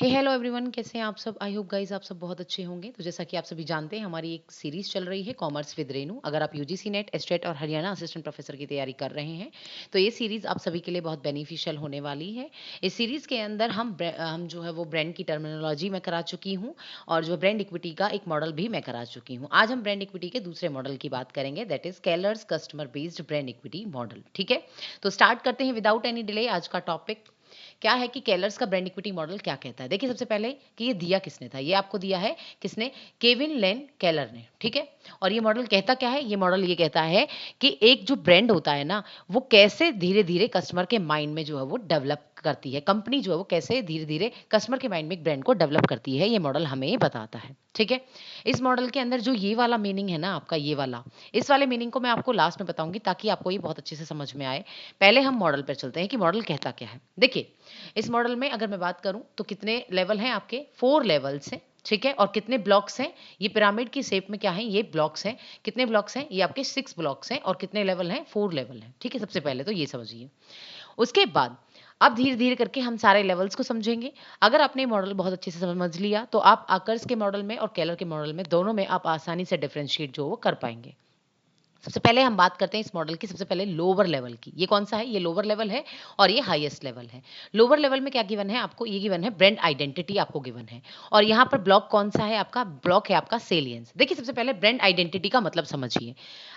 हे hello everyone, कैसे हैं आप सब। आई होप गाइस आप सब बहुत अच्छे होंगे। तो जैसा कि आप सभी जानते हैं, हमारी एक सीरीज चल रही है कॉमर्स विद रेनू। अगर आप यूजीसी नेट, एस्टेट और हरियाणा असिस्टेंट प्रोफेसर की तैयारी कर रहे हैं तो ये सीरीज आप सभी के लिए बहुत बेनिफिशियल होने वाली है। इस सीरीज के अंदर हम जो है वो ब्रांड की टर्मिनोलॉजी मैं करा चुकी हूँ और जो ब्रांड इक्विटी का एक मॉडल भी मैं करा चुकी हूँ। आज हम ब्रांड इक्विटी के दूसरे मॉडल की बात करेंगे, that is Keller's customer based brand equity model. ठीक है, तो स्टार्ट करते हैं विदाउट एनी डिले। आज का टॉपिक क्या है कि केलर्स का ब्रांड इक्विटी मॉडल क्या कहता है। देखिए, सबसे पहले कि ये दिया किसने था। ये आपको दिया है किसने? केविन लेन केलर ने। ठीक है, और ये मॉडल कहता क्या है? ये मॉडल ये कहता है कि एक जो ब्रांड होता है ना, वो कैसे धीरे धीरे कस्टमर के माइंड में जो है वो डेवलप करती है। कंपनी जो है वो कैसे धीरे धीरे कस्टमर के माइंड में एक ब्रांड को डेवलप करती है, ये मॉडल हमें ये बताता है। ठीक है, इस मॉडल के अंदर जो ये वाला मीनिंग है ना आपका, ये वाला, इस वाले मीनिंग को मैं आपको लास्ट में बताऊंगी ताकि आपको ये बहुत अच्छे से समझ में आए। पहले हम मॉडल पर चलते हैं कि मॉडल कहता क्या है। देखिए, इस मॉडल में अगर मैं बात करूं तो कितने लेवल हैं आपके? 4 लेवल्स हैं। ठीक है, और कितने ब्लॉक्स हैं? ये पिरामिड की शेप में क्या है? ये ब्लॉक्स हैं। कितने ब्लॉक्स हैं? ये आपके 6 ब्लॉक्स हैं। और कितने लेवल हैं? 4 लेवल हैं। ठीक है, सबसे पहले तो ये समझिए। उसके बाद अब धीरे धीरे करके हम सारे लेवल्स को समझेंगे। अगर आपने मॉडल बहुत अच्छे से समझ लिया तो आप आकर्स के मॉडल में और केलर के मॉडल में, दोनों में आप आसानी से डिफरेंशिएट जो वो कर पाएंगे। सबसे पहले हम बात करते हैं इस मॉडल की, सबसे पहले लोअर लेवल की। ये कौन सा है? ये लोअर लेवल है और ये हाईएस्ट लेवल है। लोअर लेवल में क्या गिवन है आपको? ये गिवन है ब्रांड आइडेंटिटी आपको गिवन है। और यहाँ पर ब्लॉक कौन सा है आपका? ब्लॉक है आपका सेलियंस। देखिए, सबसे पहले ब्रांड आइडेंटिटी का मतलब समझिए।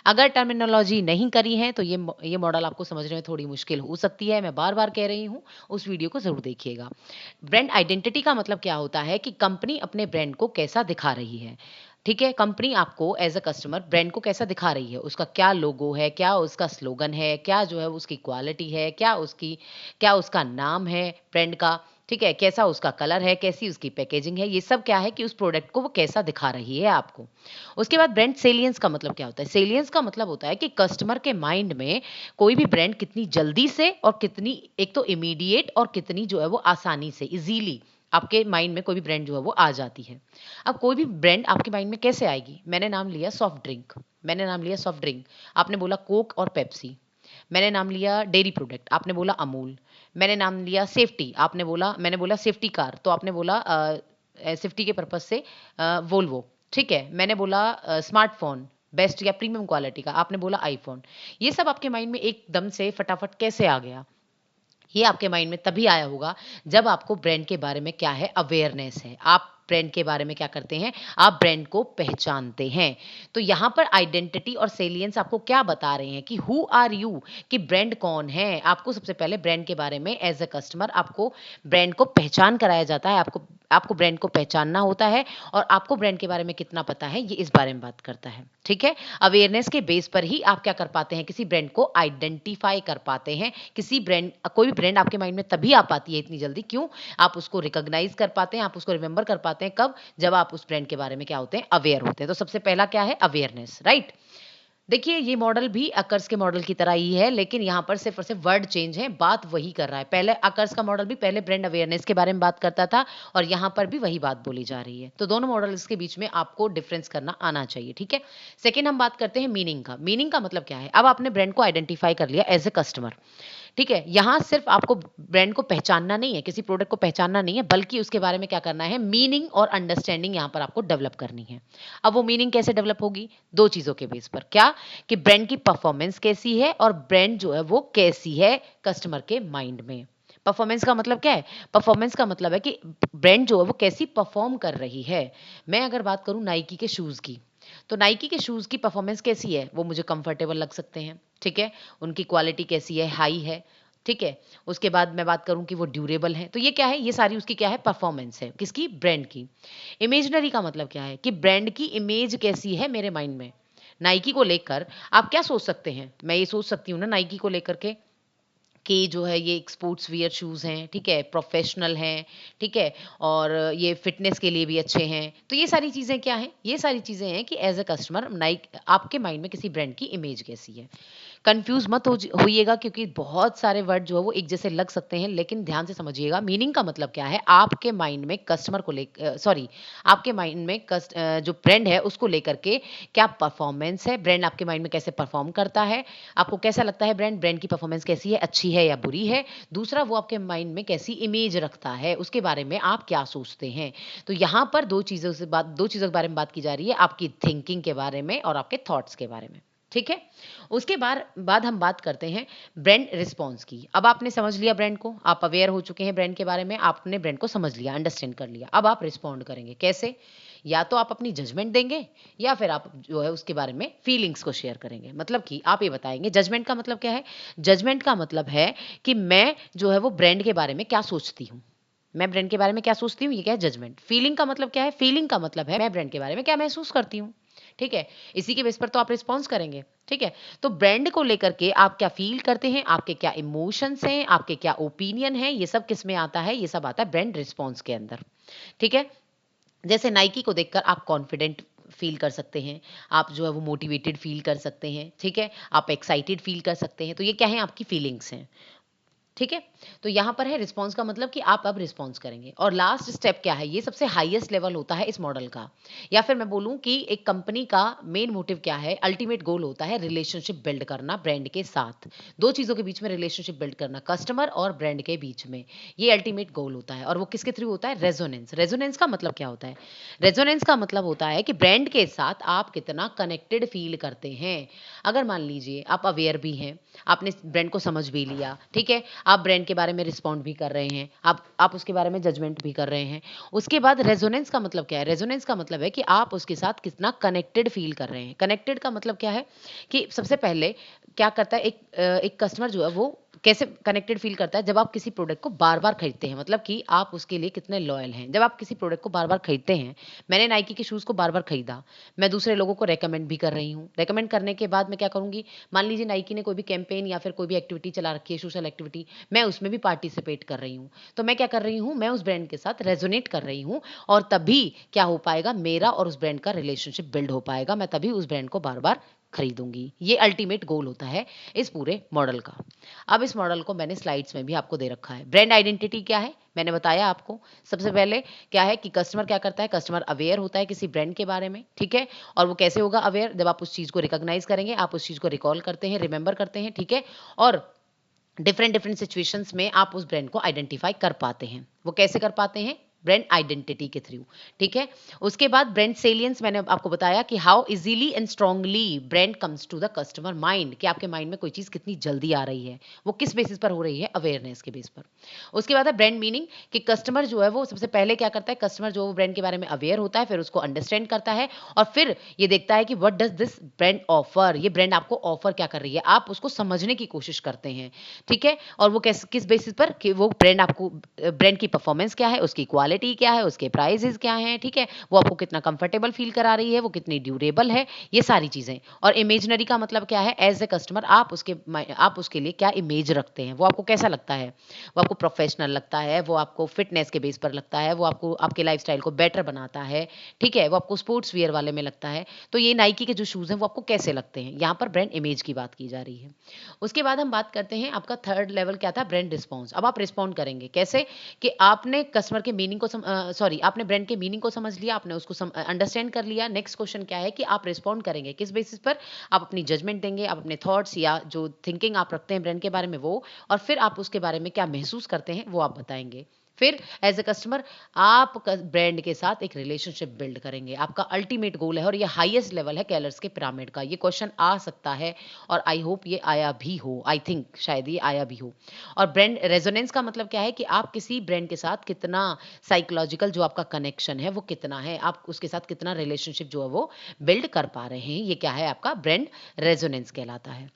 अगर टर्मिनोलॉजी नहीं करी है तो ये मॉडल आपको समझने में थोड़ी मुश्किल हो सकती है। मैं बार बार कह रही हूँ, उस वीडियो को जरूर देखिएगा। ब्रांड आइडेंटिटी का मतलब क्या होता है कि कंपनी अपने ब्रांड को कैसा दिखा रही है। ठीक है, कंपनी आपको एज अ कस्टमर ब्रांड को कैसा दिखा रही है, उसका क्या लोगो है, क्या उसका स्लोगन है, क्या जो है उसकी क्वालिटी है, क्या उसका नाम है ब्रांड का। ठीक है, कैसा उसका कलर है, कैसी उसकी पैकेजिंग है, ये सब क्या है कि उस प्रोडक्ट को वो कैसा दिखा रही है आपको। उसके बाद ब्रांड सेलियंस का मतलब क्या होता है? सेलियंस का मतलब होता है कि कस्टमर के माइंड में कोई भी ब्रांड कितनी जल्दी से और कितनी, एक तो इमीडिएट और कितनी जो है वो आसानी से, इजीली आपके माइंड में कोई भी ब्रांड जो है वो आ जाती है। अब कोई भी ब्रांड आपके माइंड में कैसे आएगी? मैंने नाम लिया सॉफ्ट ड्रिंक, मैंने नाम लिया सॉफ्ट ड्रिंक, आपने बोला कोक और पेप्सी। मैंने नाम लिया डेयरी प्रोडक्ट, आपने बोला अमूल। मैंने नाम लिया सेफ्टी, मैंने बोला सेफ्टी कार, तो आपने बोला सेफ्टी के पर्पज से वोल्वो। ठीक है, मैंने बोला स्मार्टफोन बेस्ट या प्रीमियम क्वालिटी का, आपने बोला आईफोन। ये सब आपके माइंड में एकदम से फटाफट कैसे आ गया? ये आपके माइंड में तभी आया होगा जब आपको ब्रांड के बारे में क्या है? अवेयरनेस है। आप ब्रांड के बारे में क्या करते हैं? आप ब्रांड को पहचानते हैं। तो यहाँ पर आइडेंटिटी और सेलियंस आपको क्या बता रहे हैं कि हु आर यू, कि ब्रांड कौन है। आपको सबसे पहले ब्रांड के बारे में एज अ कस्टमर आपको ब्रांड को पहचान कराया जाता है। आपको ब्रांड को पहचानना होता है और आपको ब्रांड के बारे में कितना पता है, ये इस बारे में बात करता है। ठीक है, अवेयरनेस के बेस पर ही आप क्या कर पाते हैं? किसी ब्रांड को आइडेंटिफाई कर पाते हैं। कोई भी ब्रांड आपके माइंड में तभी आ पाती है इतनी जल्दी, क्यों? आप उसको रिकॉग्नाइज कर पाते हैं, आप उसको रिमेंबर कर पाते हैं। कब? जब आप उस ब्रांड के बारे में क्या होते हैं? अवेयर होते हैं। तो सबसे पहला क्या है? Awareness, right. देखिए, ये मॉडल भी अकर्स के मॉडल की तरह ही है, लेकिन यहाँ पर सिर्फ और सिर्फ वर्ड चेंज है, बात वही कर रहा है। पहले अकर्स का मॉडल भी पहले ब्रांड अवेयरनेस के बारे में बात करता था और यहाँ पर भी वही बात बोली जा रही है। तो दोनों मॉडल्स के बीच में आपको डिफरेंस करना आना चाहिए। ठीक है, सेकेंड हम बात करते हैं मीनिंग का। मीनिंग का मतलब क्या है? अब आपने ब्रांड को आइडेंटिफाई कर लिया एज ए कस्टमर। ठीक है, यहाँ सिर्फ आपको ब्रांड को पहचानना नहीं है, किसी प्रोडक्ट को पहचानना नहीं है, बल्कि उसके बारे में क्या करना है? मीनिंग और अंडरस्टैंडिंग यहाँ पर आपको डेवलप करनी है। अब वो मीनिंग कैसे डेवलप होगी? दो चीजों के बेस पर। क्या? कि ब्रांड की परफॉर्मेंस कैसी है और ब्रांड जो है वो कैसी है कस्टमर के माइंड में। परफॉर्मेंस का मतलब क्या है? परफॉर्मेंस का मतलब है कि ब्रांड जो है वो कैसी परफॉर्म कर रही है। मैं अगर बात करूं नाइकी के शूज की, तो नाइकी के शूज की परफॉर्मेंस कैसी है? वो मुझे कंफर्टेबल लग सकते हैं। ठीक है, उनकी क्वालिटी कैसी है? हाई है। ठीक है, उसके बाद मैं बात करूं कि वो ड्यूरेबल है, तो ये क्या है? ये सारी उसकी क्या है? परफॉर्मेंस है। किसकी? ब्रांड की। इमेजनरी का मतलब क्या है? कि ब्रांड की इमेज कैसी है मेरे माइंड में। नाइकी को लेकर आप क्या सोच सकते हैं? मैं ये सोच सकती हूँ ना नाइकी को लेकर के कि जो है ये एक स्पोर्ट्स वियर शूज़ हैं। ठीक है, प्रोफेशनल हैं। ठीक है, और ये फिटनेस के लिए भी अच्छे हैं। तो ये सारी चीज़ें क्या हैं? ये सारी चीज़ें हैं कि एज अ कस्टमर नाइक आपके माइंड में किसी ब्रांड की इमेज कैसी है। कंफ्यूज मत होइएगा, क्योंकि बहुत सारे वर्ड जो है वो एक जैसे लग सकते हैं, लेकिन ध्यान से समझिएगा मीनिंग का मतलब क्या है। आपके माइंड में कस्टमर को सॉरी, आपके माइंड में जो ब्रांड है उसको लेकर के क्या परफॉर्मेंस है, ब्रांड आपके माइंड में कैसे परफॉर्म करता है, आपको कैसा लगता है ब्रांड, ब्रांड की परफॉर्मेंस कैसी है, अच्छी है या बुरी है। दूसरा, वो आपके माइंड में कैसी इमेज रखता है, उसके बारे में आप क्या सोचते हैं। तो यहाँ पर दो चीज़ों के बारे में बात की जा रही है, आपकी थिंकिंग के बारे में और आपके थॉट्स के बारे में। ठीक है। उसके बाद हम बात करते हैं ब्रांड रिस्पॉन्स की। अब आपने समझ लिया ब्रांड को, आप अवेयर हो चुके हैं ब्रांड के बारे में, आपने ब्रांड को समझ लिया, अंडरस्टैंड कर लिया। अब आप रिस्पॉन्ड करेंगे कैसे? या तो आप अपनी जजमेंट देंगे, या फिर आप जो है उसके बारे में फीलिंग्स को शेयर करेंगे। मतलब कि आप ये बताएंगे, जजमेंट का मतलब क्या है? जजमेंट का मतलब है कि मैं जो है वो ब्रांड के बारे में क्या सोचती हूँ, मैं ब्रांड के बारे में क्या सोचती हूँ, ये क्या है? जजमेंट। फीलिंग का मतलब क्या है? फीलिंग का मतलब है मैं ब्रांड के बारे में क्या महसूस करती हूँ। ठीक है। इसी के बेस पर तो आप रिस्पॉन्स करेंगे। ठीक है। तो ब्रांड को लेकर के आप क्या फील करते हैं, आपके क्या इमोशंस हैं, आपके क्या ओपिनियन है, ये सब किस में आता है? ये सब आता है ब्रांड रिस्पॉन्स के अंदर। ठीक है। जैसे नाइकी को देखकर आप कॉन्फिडेंट फील कर सकते हैं, आप जो है वो मोटिवेटेड फील कर सकते हैं। ठीक है। आप एक्साइटेड फील कर सकते हैं। तो ये क्या है? आपकी फीलिंग्स हैं। ठीक है। तो यहां पर है रिस्पॉन्स का मतलब कि आप अब रिस्पॉन्स करेंगे। और लास्ट स्टेप क्या है? ये सबसे हाईएस्ट लेवल होता है इस मॉडल का। या फिर मैं बोलूं कि एक कंपनी का मेन मोटिव क्या है, अल्टीमेट गोल होता है रिलेशनशिप बिल्ड करना ब्रांड के साथ। दो चीजों के बीच में रिलेशनशिप बिल्ड करना, कस्टमर और ब्रांड के बीच में, ये अल्टीमेट गोल होता है। और वो किसके थ्रू होता है? रेजोनेंस। रेजोनेंस का मतलब क्या होता है? रेजोनेंस का मतलब होता है कि ब्रांड के साथ आप कितना कनेक्टेड फील करते हैं। अगर मान लीजिए आप अवेयर भी हैं, आपने ब्रांड को समझ भी लिया, ठीक है, आप ब्रांड के बारे में रिस्पॉन्ड भी कर रहे हैं, आप उसके बारे में जजमेंट भी कर रहे हैं। उसके बाद रेजोनेंस का मतलब क्या है? रेजोनेंस का मतलब है कि आप उसके साथ कितना कनेक्टेड फील कर रहे हैं। कनेक्टेड का मतलब क्या है? कि सबसे पहले क्या करता है एक कस्टमर जो है वो कैसे कनेक्टेड फील करता है? जब आप किसी प्रोडक्ट को बार बार खरीदते हैं, मतलब कि आप उसके लिए कितने लॉयल हैं। जब आप किसी प्रोडक्ट को बार बार खरीदते हैं, मैंने नाइकी के शूज़ को बार बार खरीदा, मैं दूसरे लोगों को रेकमेंड भी कर रही हूँ। रेकमेंड करने के बाद मैं क्या करूंगी? मान लीजिए नाइकी ने कोई भी कैंपेन या फिर कोई भी एक्टिविटी चला रखी है, सोशल एक्टिविटी, मैं उसमें भी पार्टिसिपेट कर रही हूँ। तो मैं क्या कर रही हूँ? मैं उस ब्रांड के साथ रेजोनेट कर रही हूँ, और तभी क्या हो पाएगा? मेरा और उस ब्रांड का रिलेशनशिप बिल्ड हो पाएगा। मैं तभी उस ब्रांड को बार बार खरीदूंगी। ये अल्टीमेट गोल होता है इस पूरे मॉडल का। अब इस मॉडल को मैंने स्लाइड्स में भी आपको दे रखा है। ब्रांड आइडेंटिटी क्या है? मैंने बताया आपको। सबसे पहले क्या है कि कस्टमर क्या करता है? कस्टमर अवेयर होता है किसी ब्रांड के बारे में। ठीक है। और वो कैसे होगा अवेयर? जब आप उस चीज को रिकॉग्नाइज करेंगे, आप उस चीज को रिकॉल करते हैं, रिमेंबर करते हैं। ठीक है। और डिफरेंट डिफरेंट सिचुएशंस में आप उस ब्रांड को आइडेंटिफाई कर पाते हैं। वो कैसे कर पाते हैं? ब्रांड आइडेंटिटी के थ्रू। ठीक है। उसके बाद ब्रांड सेलियंस, मैंने आपको बताया कि how easily and strongly brand comes to the customer mind, कि आपके माइंड में कोई चीज कितनी जल्दी आ रही है। वो किस बेसिस पर हो रही है? अवेयरनेस के बेस पर। उसके बाद है ब्रांड मीनिंग, कि कस्टमर जो है वो सबसे पहले क्या करता है? कस्टमर जो ब्रांड के बारे में अवेयर होता है, फिर उसको अंडरस्टैंड करता है, और फिर ये देखता है कि what does this brand offer, ये ब्रांड आपको ऑफर क्या कर रही है, आप उसको समझने की कोशिश करते हैं। ठीक है। और वो किस बेसिस पर? कि वो ब्रांड आपको, ब्रांड की परफॉर्मेंस क्या है, उसकी क्वालिटी क्या है, उसके प्राइसेस क्या हैं। ठीक है। वो आपको कितना कंफर्टेबल फील करा रही है, वो कितनी ड्यूरेबल है, ये सारी चीजें। और इमेजनरी का मतलब क्या है? एज ए कस्टमर आप उसके लिए क्या इमेज रखते हैं, वो आपको कैसा लगता है? वो आपको प्रोफेशनल लगता है, वो आपको फिटनेस के बेस पर लगता है, वो आपको आपके लाइफस्टाइल को बेटर बनाता है। ठीक है। वो आपको स्पोर्ट्स वियर वाले में लगता है। तो ये नाइकी के जो शूज हैं वो आपको कैसे लगते हैं? यहाँ पर ब्रांड इमेज की बात की जा रही है। उसके बाद हम बात करते हैं, आपका थर्ड लेवल क्या था? Brand response. अब आप रिस्पॉन्ड करेंगे कैसे? कि आपने कस्टमर के मीनिंग को सॉरी, आपने ब्रांड के मीनिंग को समझ लिया, आपने उसको अंडरस्टैंड कर लिया। नेक्स्ट क्वेश्चन क्या है? कि आप रिस्पॉन्ड करेंगे किस बेसिस पर? आप अपनी जजमेंट देंगे, आप अपने थॉट्स या जो थिंकिंग आप रखते हैं ब्रांड के बारे में वो, और फिर आप उसके बारे में क्या महसूस करते हैं वो आप बताएंगे। फिर एज ए कस्टमर आप ब्रांड के साथ एक रिलेशनशिप बिल्ड करेंगे। आपका अल्टीमेट गोल है, और ये हाईएस्ट लेवल है केलर्स के पिरामिड का। ये क्वेश्चन आ सकता है, और आई होप ये आया भी हो, आई थिंक शायद ये आया भी हो। और ब्रांड रेजोनेंस का मतलब क्या है? कि आप किसी ब्रांड के साथ कितना साइकोलॉजिकल जो आपका कनेक्शन है वो कितना है, आप उसके साथ कितना रिलेशनशिप जो है वो बिल्ड कर पा रहे हैं। ये क्या है? आपका ब्रांड रेजोनेंस कहलाता है।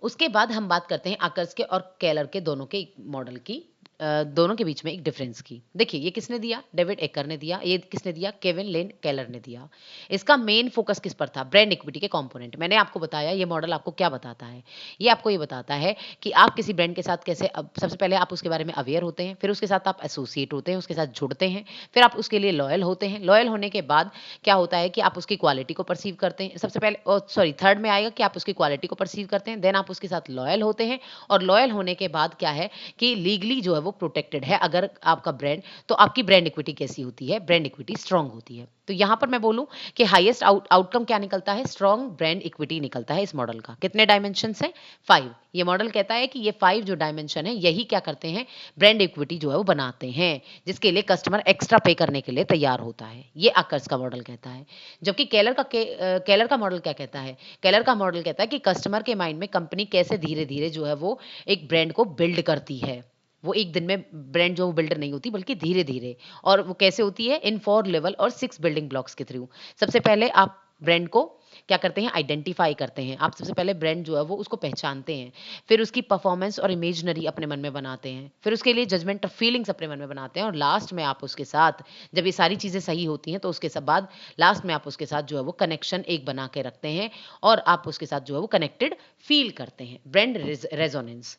उसके बाद हम बात करते हैं आकर्स के और केलर के दोनों के मॉडल की, दोनों के बीच में एक डिफरेंस की। देखिए ये किसने दिया? डेविड एकर ने दिया। ये किसने दिया? केविन लेन केलर ने दिया। इसका मेन फोकस किस पर था? ब्रांड इक्विटी के कंपोनेंट। मैंने आपको बताया ये मॉडल आपको क्या बताता है? ये आपको ये बताता है कि आप किसी ब्रांड के साथ कैसे, अब सबसे पहले आप उसके बारे में अवेयर होते हैं, फिर उसके साथ आप एसोसिएट होते हैं, उसके साथ जुड़ते हैं, फिर आप उसके लिए लॉयल होते हैं। लॉयल होने के बाद क्या होता है कि आप उसकी क्वालिटी को परसीव करते हैं। सबसे पहले सॉरी थर्ड में आएगा कि आप उसकी क्वालिटी को परसीव करते हैं, देन आप उसके साथ लॉयल होते हैं, और लॉयल होने के बाद क्या है कि लीगली जो है वो प्रोटेक्टेड है अगर आपका ब्रांड, तो आपकी ब्रांड इक्विटी कैसी होती है? ब्रांड इक्विटी स्ट्रांग होती है। तो यहां पर मैं बोलूं कि हाईएस्ट आउटकम क्या निकलता है? स्ट्रांग ब्रांड इक्विटी निकलता है इस मॉडल का। कितने डायमेंशन है? 5। ये मॉडल कहता है कि ये 5 जो डायमेंशन है यही क्या करते हैं? ब्रांड इक्विटी जो है वो बनाते हैं, जिसके लिए कस्टमर एक्स्ट्रा पे करने के लिए तैयार होता है। ये आकर्स का मॉडल कहता है। जबकि केलर का मॉडल क्या कहता है? केलर का मॉडल कहता है कि कस्टमर के माइंड में कंपनी कैसे धीरे धीरे जो है वो एक ब्रांड को बिल्ड करती है। वो एक दिन में ब्रांड जो बिल्डर नहीं होती, बल्कि धीरे धीरे। और वो कैसे होती है? इन 4 लेवल और 6 बिल्डिंग ब्लॉक्स के थ्रू। सबसे पहले आप ब्रांड को क्या करते हैं? आइडेंटिफाई करते हैं। आप सबसे पहले ब्रांड जो है वो उसको पहचानते हैं, फिर उसकी परफॉर्मेंस और इमेजनरी अपने मन में बनाते हैं, फिर उसके लिए जजमेंट और फीलिंग्स अपने मन में बनाते हैं, और लास्ट में आप उसके साथ, जब ये सारी चीजें सही होती हैं, तो उसके सब बाद लास्ट में आप उसके साथ जो है वो कनेक्शन एक बना के रखते हैं, और आप उसके साथ जो है वो कनेक्टेड फील करते हैं। Brand resonance.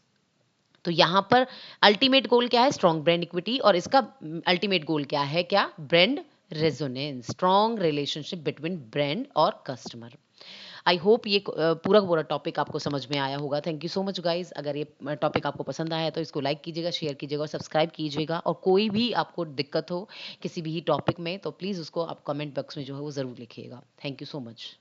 तो यहां पर अल्टीमेट गोल क्या है? Strong brand equity. और इसका अल्टीमेट गोल क्या है? क्या? Brand resonance, strong relationship between brand और कस्टमर। आई होप ये पूरा का पूरा टॉपिक आपको समझ में आया होगा। Thank you so much guys. अगर ये टॉपिक आपको पसंद आया तो इसको लाइक कीजिएगा, शेयर कीजिएगा और सब्सक्राइब कीजिएगा। और कोई भी आपको दिक्कत हो किसी भी टॉपिक में, तो प्लीज़ उसको आप कमेंट बॉक्स में जो है वो ज़रूर लिखिएगा। Thank you so much.